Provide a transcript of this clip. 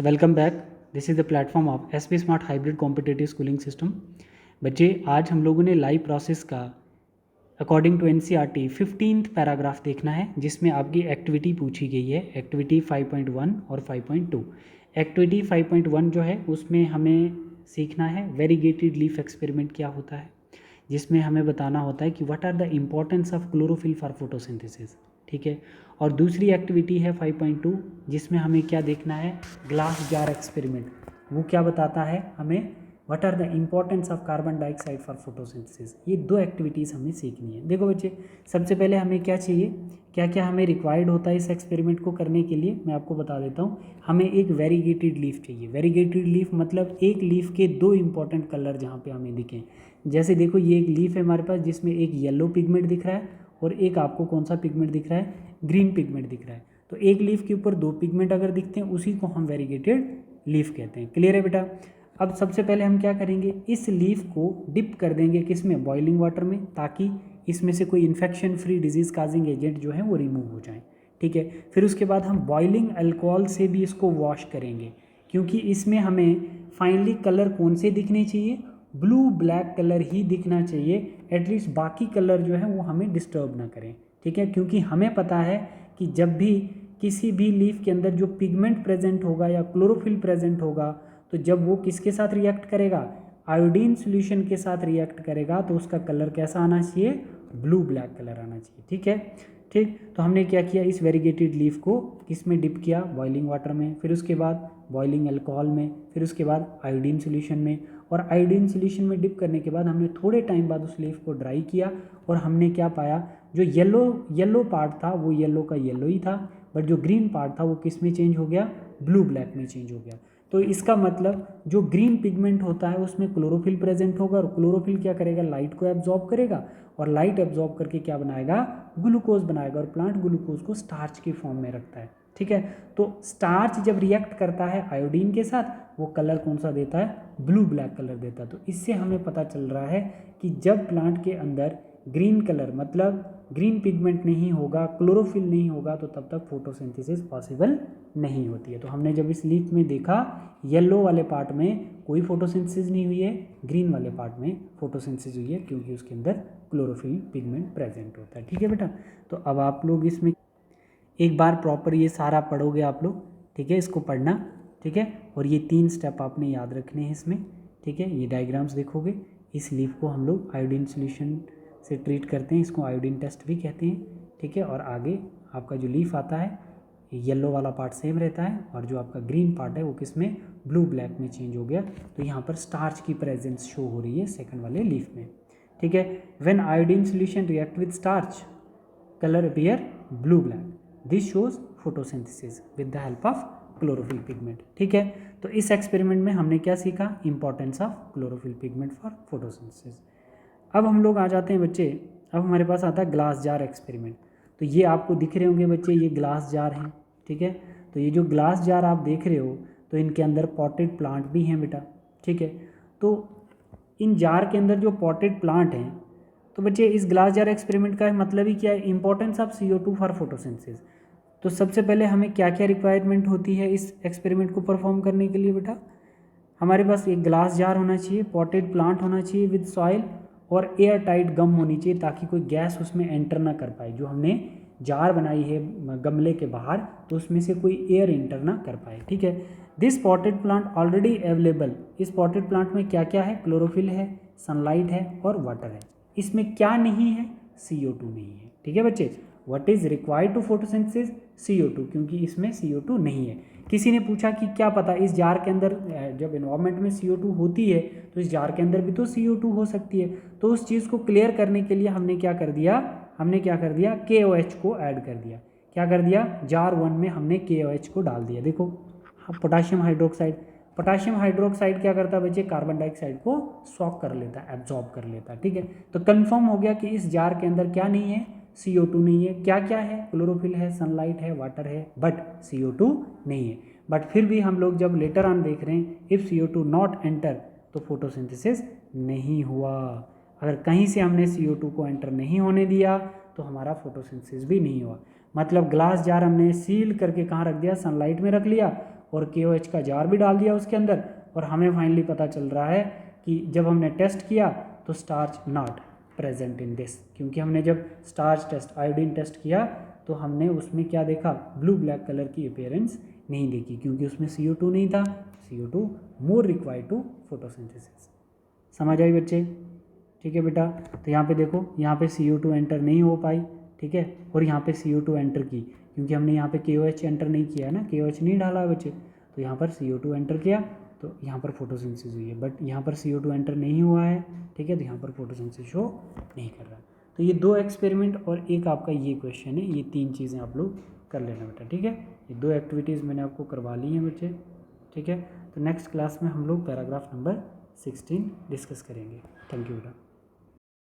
So welcome back. This is the platform of SP Smart Hybrid Competitive Schooling System. बच्चे आज हम लोगों ने लाइव प्रोसेस का according to NCERT 15th paragraph देखना है, जिसमें आपकी एक्टिविटी पूछी गई है, एक्टिविटी 5.1 और 5.2। एक्टिविटी 5.1 जो है उसमें हमें सीखना है वेरीगेटेड लीफ एक्सपेरिमेंट क्या होता है, जिसमें हमें बताना होता है कि what are the importance of chlorophyll for photosynthesis. ठीक है। और दूसरी एक्टिविटी है 5.2, जिसमें हमें क्या देखना है, ग्लास जार एक्सपेरिमेंट। वो क्या बताता है हमें, what are the importance of carbon dioxide for photosynthesis. ये दो एक्टिविटीज़ हमें सीखनी है। देखो बच्चे, सबसे पहले हमें क्या चाहिए, क्या क्या हमें रिक्वायर्ड होता है इस एक्सपेरिमेंट को करने के लिए, मैं आपको बता देता हूँ। हमें एक वेरीगेटेड लीफ चाहिए। वेरीगेटेड लीफ मतलब एक लीफ के दो इंपॉर्टेंट कलर जहाँ पे हमें दिखें। जैसे देखो, ये एक लीफ है हमारे पास, जिसमें एक येलो पिगमेंट दिख रहा है और एक आपको कौन सा पिगमेंट दिख रहा है, ग्रीन पिगमेंट दिख रहा है। तो एक लीफ के ऊपर दो पिगमेंट अगर दिखते हैं, उसी को हम वेरीगेटेड लीफ कहते हैं। क्लियर है बेटा। अब सबसे पहले हम क्या करेंगे, इस लीफ को डिप कर देंगे किसमें, बॉइलिंग वाटर में, ताकि इसमें से कोई infection free disease causing agent जो है वो रिमूव हो जाए। ठीक है। फिर उसके बाद हम बॉइलिंग अल्कोहल से भी इसको वॉश करेंगे, क्योंकि इसमें हमें फाइनली कलर कौन से दिखने चाहिए, ब्लू ब्लैक कलर ही दिखना चाहिए। एटलीस्ट बाकी कलर जो है वो हमें डिस्टर्ब ना करें। ठीक है। क्योंकि हमें पता है कि जब भी किसी भी लीफ के अंदर जो पिगमेंट प्रेजेंट होगा या क्लोरोफिल प्रेजेंट होगा, तो जब वो किसके साथ रिएक्ट करेगा, आयोडीन सॉल्यूशन के साथ रिएक्ट करेगा, तो उसका कलर कैसा आना चाहिए, ब्लू ब्लैक कलर आना चाहिए। ठीक है। ठीक। तो हमने क्या किया, इस वेरीगेटेड लीफ को किस में डिप किया, बॉइलिंग वाटर में, फिर उसके बाद बॉइलिंग अल्कोहल में, फिर उसके बाद आयोडीन सॉल्यूशन में। और आयोडीन सॉल्यूशन में डिप करने के बाद हमने थोड़े टाइम बाद उस लीफ को ड्राई किया, और हमने क्या पाया, जो येलो पार्ट था वो येलो का येलो ही था, बट जो ग्रीन पार्ट था वो किस में चेंज हो गया, ब्लू ब्लैक में चेंज हो गया। तो इसका मतलब जो ग्रीन पिगमेंट होता है उसमें क्लोरोफिल प्रेजेंट होगा, और क्लोरोफिल क्या करेगा, लाइट को एब्जॉर्ब करेगा, और लाइट एब्जॉर्ब करके क्या बनाएगा, ग्लूकोज बनाएगा, और प्लांट ग्लूकोज को स्टार्च की फॉर्म में रखता है। ठीक है। तो स्टार्च जब रिएक्ट करता है आयोडीन के साथ, वो कलर कौन सा देता है, ब्लू ब्लैक कलर देता है। तो इससे हमें पता चल रहा है कि जब प्लांट के अंदर ग्रीन कलर मतलब ग्रीन पिगमेंट नहीं होगा, क्लोरोफिल नहीं होगा, तो तब तक फोटोसिंथेसिस पॉसिबल नहीं होती है। तो हमने जब इस लीफ में देखा, येलो वाले पार्ट में कोई फोटोसिंथेसिस नहीं हुई है, ग्रीन वाले पार्ट में फोटोसिंथेसिस हुई है, क्योंकि उसके अंदर क्लोरोफिल पिगमेंट प्रेजेंट होता है। ठीक है बेटा। तो अब आप लोग इसमें एक बार प्रॉपर ये सारा पढ़ोगे आप लोग। ठीक है। इसको पढ़ना। ठीक है। और ये 3 स्टेप आपने याद रखने हैं इसमें। ठीक है। ये डायग्राम्स देखोगे, इस लीफ को हम लोग आयोडीन सॉल्यूशन से ट्रीट करते हैं, इसको आयोडीन टेस्ट भी कहते हैं। ठीक है। और आगे आपका जो लीफ आता है, येलो वाला पार्ट सेम रहता है, और जो आपका ग्रीन पार्ट है वो किस में, ब्लू ब्लैक में चेंज हो गया। तो यहाँ पर स्टार्च की प्रेजेंस शो हो रही है सेकंड वाले लीफ में। ठीक है। When iodine solution react with starch, colour appear blue black, this shows photosynthesis with the help of chlorophyll pigment. ठीक है। तो इस एक्सपेरिमेंट में हमने क्या सीखा, importance of chlorophyll pigment for photosynthesis. अब हम लोग आ जाते हैं बच्चे, अब हमारे पास आता है ग्लास जार एक्सपेरिमेंट। तो ये आपको दिख रहे होंगे बच्चे, ये ग्लास जार हैं। ठीक है। तो ये जो ग्लास जार आप देख रहे हो, तो इनके अंदर पॉटेड प्लांट भी हैं बेटा। ठीक है। तो इन जार के अंदर जो पॉटेड प्लांट हैं, तो बच्चे इस ग्लास जार एक्सपेरिमेंट का मतलब ही क्या है, importance of CO2 for photosynthesis. तो सबसे पहले हमें क्या क्या रिक्वायरमेंट होती है इस एक्सपेरिमेंट को परफॉर्म करने के लिए बेटा, हमारे पास एक ग्लास जार होना चाहिए, पॉटेड प्लांट होना चाहिए विद सॉइल, और एयर टाइट गम होनी चाहिए, ताकि कोई गैस उसमें एंटर ना कर पाए। जो हमने जार बनाई है गमले के बाहर, तो उसमें से कोई एयर एंटर ना कर पाए। ठीक है। This potted plant already available, इस पॉटेड प्लांट में क्या क्या है, क्लोरोफिल है, सनलाइट है और वाटर है। इसमें क्या नहीं है, CO2 नहीं है। ठीक है बच्चे। What is required to photosynthesis, CO2, क्योंकि इसमें CO2 नहीं है। किसी ने पूछा कि क्या पता इस जार के अंदर जब एनवायरनमेंट में CO2 होती है, तो इस जार के अंदर भी तो CO2 हो सकती है। तो उस चीज़ को क्लियर करने के लिए हमने क्या कर दिया, KOH को ऐड कर दिया। क्या कर दिया, जार 1 में हमने KOH को डाल दिया। देखो, पोटाशियम हाइड्रोक्साइड क्या करता है बच्चे, कार्बन डाइऑक्साइड को सॉक कर लेता है, एब्जॉर्ब कर लेता है। ठीक है। तो कंफर्म हो गया कि इस जार के अंदर क्या नहीं है, CO2 नहीं है। क्या क्या है, क्लोरोफिल है, सनलाइट है, वाटर है, बट CO2 नहीं है। बट फिर भी हम लोग जब लेटर ऑन देख रहे हैं, इफ़ CO2 नॉट एंटर, तो फोटोसिंथेसिस नहीं हुआ। अगर कहीं से हमने CO2 को एंटर नहीं होने दिया, तो हमारा फोटोसिंथेसिस भी नहीं हुआ। मतलब ग्लास जार हमने सील करके कहाँ रख दिया, सनलाइट में रख लिया, और KOH का जार भी डाल दिया उसके अंदर, और हमें फाइनली पता चल रहा है कि जब हमने टेस्ट किया तो starch not present in this, क्योंकि हमने जब स्टार्च टेस्ट, आयोडीन टेस्ट किया तो हमने उसमें क्या देखा, ब्लू ब्लैक कलर की अपीयरेंस नहीं देखी, क्योंकि उसमें CO2 नहीं था। CO2 more required to photosynthesis. समझ आई बच्चे? ठीक है बेटा, तो यहाँ पे देखो, यहाँ पे CO2 एंटर नहीं हो पाई, ठीक है, और यहाँ पे CO2 एंटर की, क्योंकि हमने यहाँ पे KOH एंटर नहीं किया है ना, KOH नहीं डाला बच्चे, तो यहाँ पर CO2 एंटर किया, तो यहाँ पर फोटोसिंथेसिस हुई है। बट यहाँ पर CO2 एंटर नहीं हुआ है, ठीक है, तो यहाँ पर फोटोसिंथेसिस शो नहीं कर रहा। तो ये 2 एक्सपेरिमेंट और एक आपका ये क्वेश्चन है, ये 3 चीज़ें आप लोग कर लेना बेटा, ठीक है। ये 2 एक्टिविटीज़ मैंने आपको करवा ली हैं बच्चे, ठीक है। तो नेक्स्ट क्लास में हम लोग पैराग्राफ नंबर 16 डिस्कस करेंगे। थैंक यू बेटा।